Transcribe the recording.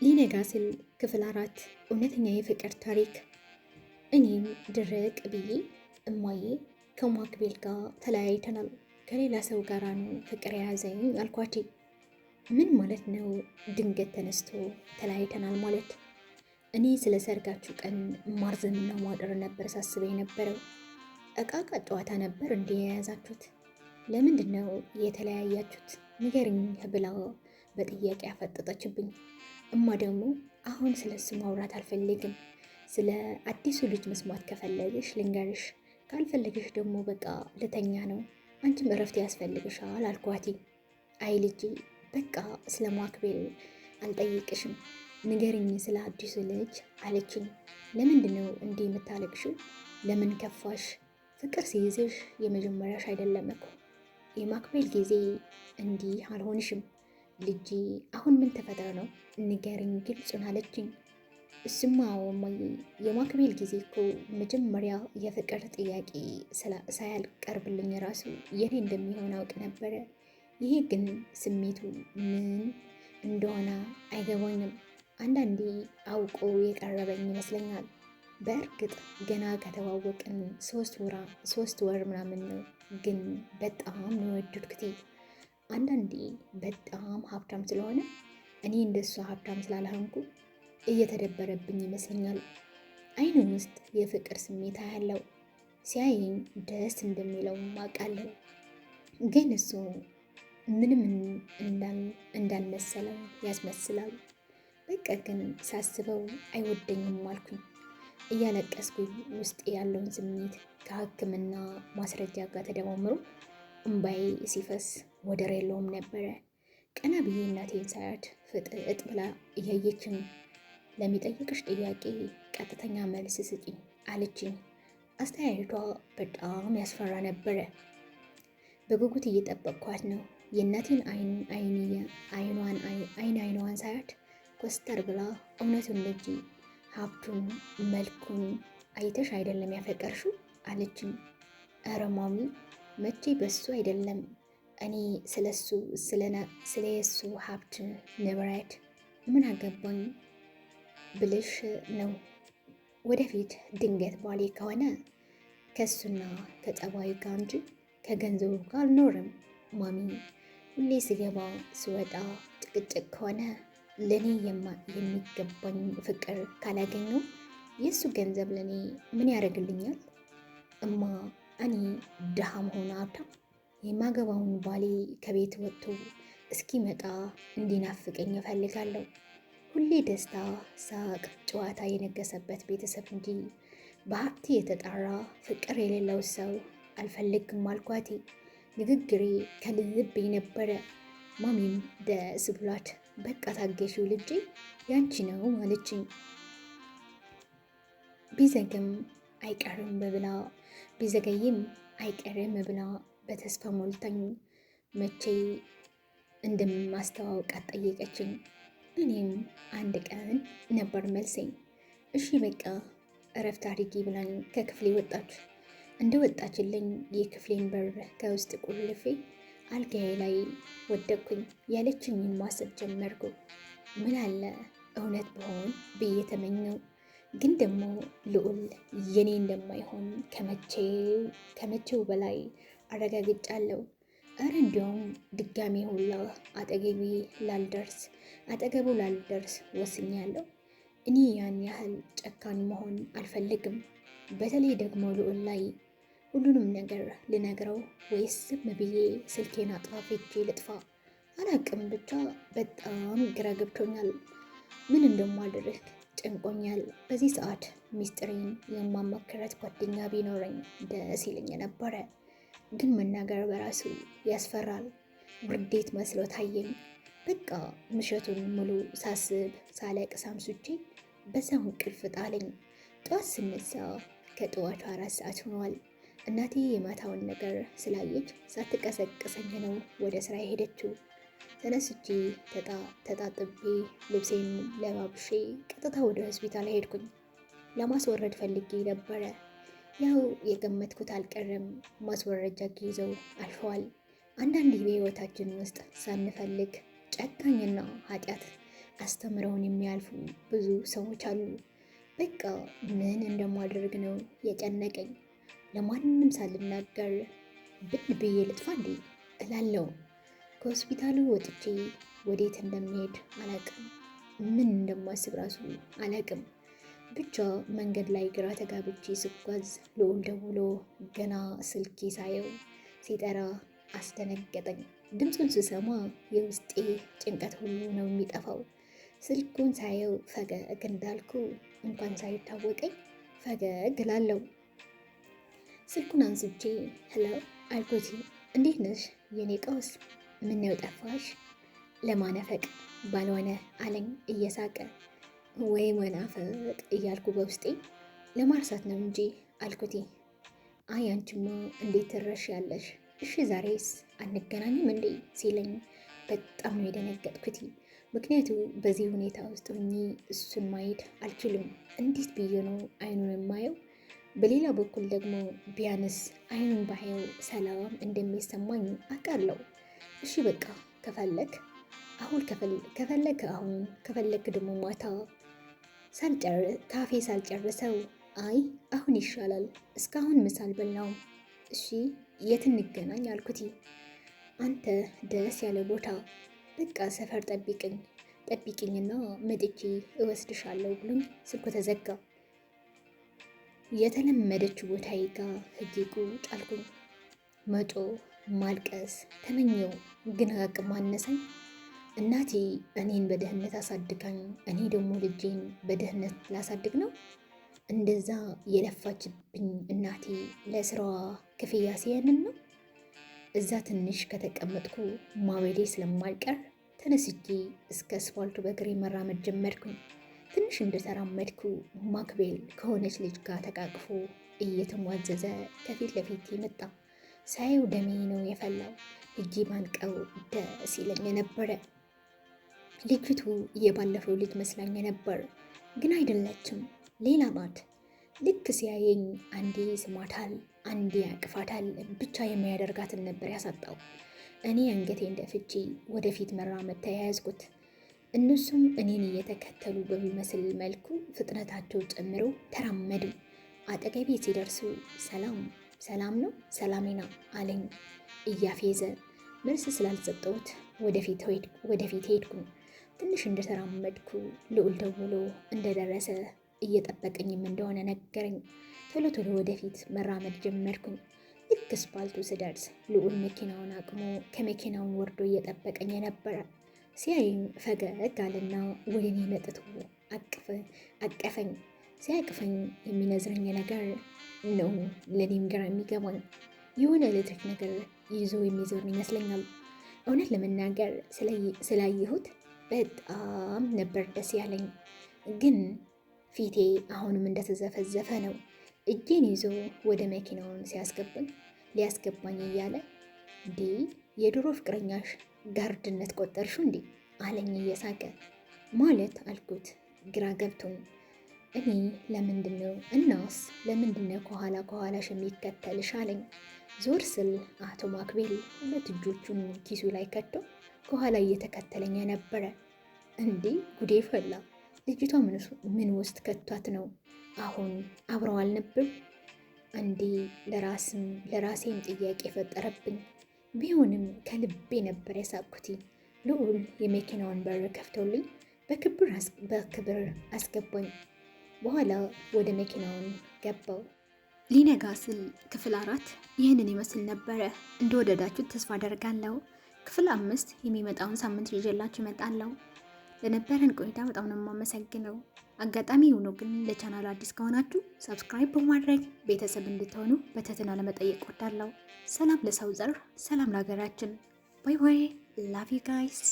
ሊነጋ ሲል ክፍል 4 እውነተኛ የፍቅር ታሪክ። እኔም ድርቅ ብዬ እማዬ ከማክቤል ጋር ተለያይተናል፣ ከሌላ ሰው ጋር ነው ፍቅር የያዘኝ አልኳት። ምን ማለት ነው? ድንገት ተነስቶ ተለያይተናል ማለት? እኔ ስለ ሰርጋችሁ ቀን ማርዘምና ማደር ነበር ሳስበ የነበረው። እቃቃ ጨዋታ ነበር እንዴ የያዛችሁት? ለምንድን ነው የተለያያችሁት? ንገርኝ ብላ በጥያቄ አፈጠጠችብኝ። እማ ደግሞ አሁን ስለ እሱ ማውራት አልፈልግም፣ ስለ አዲሱ ልጅ መስማት ከፈለግሽ ልንገርሽ፣ ካልፈለግሽ ደግሞ በቃ ልተኛ ነው፣ አንቺም እረፍት ያስፈልግሻል አልኳቲ። አይ ልጅ በቃ ስለ ማክቤል አልጠይቅሽም፣ ንገርኝ ስለ አዲሱ ልጅ አለችኝ። ለምንድን ነው እንዲህ የምታለቅሽው? ለምን ከፋሽ? ፍቅር ሲይዝሽ የመጀመሪያሽ አይደለም እኮ። የማክቤል ጊዜ እንዲህ አልሆንሽም ልጅ። አሁን ምን ተፈጥረ ነው? ንገርኝ ግልጹን አለችኝ። እሱማ እማዬ የማክቤል ጊዜ እኮ መጀመሪያ የፍቅር ጥያቄ ሳያልቀርብልኝ ራሱ የኔ እንደሚሆን አውቅ ነበረ። ይሄ ግን ስሜቱ ምን እንደሆነ አይገባኝም። አንዳንዴ አውቆ የቀረበኝ ይመስለኛል። በእርግጥ ገና ከተዋወቅን 3 ወር ምናምን ነው፣ ግን በጣም ነው የወደድኩት። አንዳንዴ በጣም ሀብታም ስለሆነ እኔ እንደሷ ሀብታም ስላልሆንኩ እየተደበረብኝ ይመስለኛል። አይኑ ውስጥ የፍቅር ስሜት ያለው ሲያየኝ ደስ እንደሚለው አውቃለሁ። ግን እሱ ምንም እንዳልመሰለው ያስመስላል። በቃ ግን ሳስበው አይወደኝም አልኩኝ። እያለቀስኩኝ ውስጥ ያለውን ስሜት ከሕክምና ማስረጃ ጋር ተደማምሮ እምባዬ ሲፈስ ወደር የለውም ነበረ። ቀና ብዬ እናቴን ሳያት ፍጥጥ ብላ እያየችኝ ለሚጠይቅሽ ጥያቄ ቀጥተኛ መልስ ስጪኝ አለችኝ። አስተያየቷ በጣም ያስፈራ ነበረ። በጉጉት እየጠበቅኳት ነው። የእናቴን አይኗን ሳያት ኮስተር ብላ እውነቱን ልጅ ሀብቱን መልኩን አይተሽ አይደለም ያፈቀርሽው አለችኝ። ኧረ ማሚ መቼ በሱ አይደለም፣ እኔ ስለ የሱ ሀብት ንብረት ምን አገባኝ ብልሽ ነው። ወደፊት ድንገት ባሌ ከሆነ ከሱና ከጸባይ ጋር እንጂ ከገንዘቡ ጋር አልኖርም ማሚ። ሁሌ ስገባ ስወጣ ጭቅጭቅ ከሆነ ለእኔ የሚገባኝ ፍቅር ካላገኘው የእሱ ገንዘብ ለእኔ ምን ያደርግልኛል? እማ እኔ ድሃም ሆነ ሀብታም የማገባውን ባሌ ከቤት ወጥቶ እስኪመጣ እንዲናፍቀኝ እፈልጋለሁ። ሁሌ ደስታ፣ ሳቅ፣ ጨዋታ የነገሰበት ቤተሰብ እንጂ በሀብቴ የተጣራ ፍቅር የሌለው ሰው አልፈልግም አልኳቴ። ንግግሬ ከልቤ ነበረ። ማሚም ደስ ብሏት በቃ ታገሺው ልጄ ያንቺ ነው አለችኝ። ቢዘገይም አይቀርም ብላ በተስፋ ሞልታኝ መቼ እንደማስተዋወቃት ጠየቀችኝ። እኔም አንድ ቀን ነበር መልሰኝ። እሺ በቃ እረፍት አድርጊ ብላኝ ከክፍሌ ወጣች። እንደ ወጣችልኝ የክፍሌን በር ከውስጥ ቁልፌ አልጋዬ ላይ ወደቅኩኝ። ያለችኝን ማሰብ ጀመርኩ። ምን አለ እውነት ብሆን ብዬ ተመኘው። ግን ደግሞ ልዑል የኔ እንደማይሆን ከመቼው በላይ አረጋግጫለሁ። እረ እንዲያውም ድጋሜ ሁላ አጠገቡ ላልደርስ ወስኛለሁ። እኔ ያን ያህል ጨካኝ መሆን አልፈልግም። በተለይ ደግሞ ልዑል ላይ ሁሉንም ነገር ልነግረው ወይስ ዝም ብዬ ስልኬን አጥፋፍቼ ልጥፋ? አላቅም። ብቻ በጣም ግራ ገብቶኛል። ምን እንደማደርግ ጨንቆኛል። በዚህ ሰዓት ሚስጥሬን የማማክረት ጓደኛ ቢኖረኝ ደስ ይለኝ ነበረ። ግን መናገር በራሱ ያስፈራል። ውርዴት መስሎ ታየኝ። በቃ ምሽቱን ሙሉ ሳስብ ሳለቅስ አምሽቼ በዛው እንቅልፍ ጣለኝ። ጠዋት ስነሳ ከጠዋቱ 4 ሰዓት ሆኗል። እናቴ የማታውን ነገር ስላየች ሳትቀሰቅሰኝ ነው ወደ ስራ የሄደችው። ተነስቼ ተጣጥቤ ልብሴን ለባብሼ ቀጥታ ወደ ሆስፒታል ሄድኩኝ። ለማስወረድ ፈልጌ ነበረ። ያው የገመትኩት አልቀረም። ማስወረጃ ጊዜው አልፈዋል። አንዳንዴ በህይወታችን ውስጥ ሳንፈልግ ጨካኝና ኃጢአት አስተምረውን የሚያልፉ ብዙ ሰዎች አሉ። በቃ ምን እንደማደርግ ነው የጨነቀኝ። ለማንም ሳልናገር ብን ብዬ ልጥፋ እንዴ እላለሁ። ከሆስፒታሉ ወጥቼ ወዴት እንደሚሄድ አላቅም። ምን እንደማስብ ራሱ አላቅም። ብቻ መንገድ ላይ ግራ ተጋብቼ ስጓዝ ልዑል ደውሎ ገና ስልኬ ሳየው ሲጠራ አስደነገጠኝ። ድምፁን ስሰማ የውስጤ ጭንቀት ሁሉ ነው የሚጠፋው። ስልኩን ሳየው ፈገግ እንዳልኩ እንኳን ሳይታወቀኝ ፈገግ እላለሁ። ስልኩን አንስቼ ሄሎ አልኩት። እንዴት ነሽ የኔ ቀውስ? ምነው ጠፋሽ? ለማነፈቅ ባልሆነ አለኝ እየሳቀ። ወይ መናፈቅ እያልኩ በውስጤ ለማርሳት ነው እንጂ አልኩት። አይ አንቺማ እንዴት ትረሻለሽ? እሺ ዛሬስ አንገናኝም እንዴ ሲለኝ በጣም ነው የደነገጥኩት። ምክንያቱ በዚህ ሁኔታ ውስጥ ሆኜ እሱን ማየት አልችልም። እንዴት ብዬ ነው አይኑን የማየው? በሌላ በኩል ደግሞ ቢያንስ አይኑን ባየው ሰላም እንደሚሰማኝ አውቃለሁ። እሺ በቃ ከፈለክ አሁን ከፈለክ አሁን ከፈለክ ደግሞ ማታ ካፌ ሳልጨርሰው። አይ አሁን ይሻላል፣ እስካሁን ምሳ አልበላውም። እሺ የት እንገናኝ አልኩት። አንተ ደስ ያለ ቦታ በቃ ሰፈር ጠብቂኝና መጥቼ እወስድሻለሁ ብሎኝ ስልኩ ተዘጋ። የተለመደች ቦታዬ ጋር ሄጄ ቁጭ አልኩኝ። መጮ ማልቀስ ተመኘው፣ ግን አቅም አነሰኝ። እናቴ እኔን በድህነት አሳድጋኝ እኔ ደግሞ ልጄን በድህነት ላሳድግ ነው? እንደዛ የለፋችብኝ እናቴ ለስራዋ ክፍያ ሲያንን ነው? እዛ ትንሽ ከተቀመጥኩ ማበዴ ስለማልቀር ተነስቼ እስከ አስፋልቱ በእግሬ መራመድ ጀመርኩኝ። ትንሽ እንደተራመድኩ ማክቤል ከሆነች ልጅ ጋር ተቃቅፎ እየተሟዘዘ ከፊት ለፊት መጣ። ሳየው ደሜ ነው የፈላው። እጄ ባንቀው ደስ ይለኝ ነበረ። ልጅቱ የባለፈው ልጅ መስላኝ ነበር፣ ግን አይደለችም፣ ሌላ ናት። ልክ ሲያየኝ አንዴ ስሟታል፣ አንዴ ያቅፋታል። ብቻ የሚያደርጋትን ነበር ያሳጣው። እኔ አንገቴን ደፍቼ ወደፊት መራመድ ተያያዝኩት። እነሱም እኔን እየተከተሉ በሚመስል መልኩ ፍጥነታቸው ጨምሮ ተራመዱ። አጠገቤ ሲደርሱ ሰላም ነው ሰላሜና አለኝ እያፌዘ። መልስ ስላልሰጠሁት ወደፊት ሄድኩኝ። ትንሽ እንደተራመድኩ ልዑል ደውሎ እንደደረሰ እየጠበቀኝም እንደሆነ ነገረኝ። ቶሎ ወደፊት መራመድ ጀመርኩኝ። ልክ አስፓልቱ ስደርስ ልዑል መኪናውን አቅሞ ከመኪናውን ወርዶ እየጠበቀኝ ነበረ። ሲያየኝ ፈገግ አለና ወደ እኔ መጥቶ አቀፈኝ። ሲያቅፈኝ የሚነዝረኝ ነገር ነው ለእኔም ግራ የሚገባኝ። የሆነ ኤሌክትሪክ ነገር ይዞ የሚዞር ይመስለኛል። እውነት ለመናገር ስላየሁት በጣም ነበር ደስ ያለኝ። ግን ፊቴ አሁንም እንደተዘፈዘፈ ነው። እጄን ይዞ ወደ መኪናውን ሊያስገባኝ እያለ እንዴ የድሮ ፍቅረኛሽ ጋርድነት ቆጠርሹ እንዴ አለኝ እየሳቀ። ማለት አልኩት ግራ ገብቶኝ። እኔ ለምንድነው እናስ ለምንድነው ከኋላሽ የሚከተልሽ አለኝ። ዞር ስል አቶ ማክቤል ሁለት እጆቹን ኪሱ ላይ ከቶ ከኋላ እየተከተለኝ ነበረ። እንዴ ጉዴ ፈላ። ልጅቷ ምን ውስጥ ከቷት ነው? አሁን አብረው አልነበር እንዴ? ለራሴም ጥያቄ ፈጠረብኝ። ቢሆንም ከልቤ ነበር የሳቅኩት። ልዑል የመኪናውን በር ከፍተውልኝ በክብር አስገባኝ። በኋላ ወደ መኪናውን ገባው። ሊነጋ ስል ክፍል 4 ይህንን ይመስል ነበረ። እንደወደዳችሁት ተስፋ አደርጋለሁ። ክፍል 5 የሚመጣውን ሳምንት ይዤላችሁ እመጣለሁ። ለነበረን ቆይታ በጣም ነው የማመሰግነው። አጋጣሚ ሆኖ ግን ለቻናል አዲስ ከሆናችሁ ሰብስክራይብ በማድረግ ቤተሰብ እንድትሆኑ በትህትና ለመጠየቅ ወዳለሁ። ሰላም ለሰው ዘር፣ ሰላም ለሀገራችን። ባይ ባይ። ላቭ ዩ ጋይስ።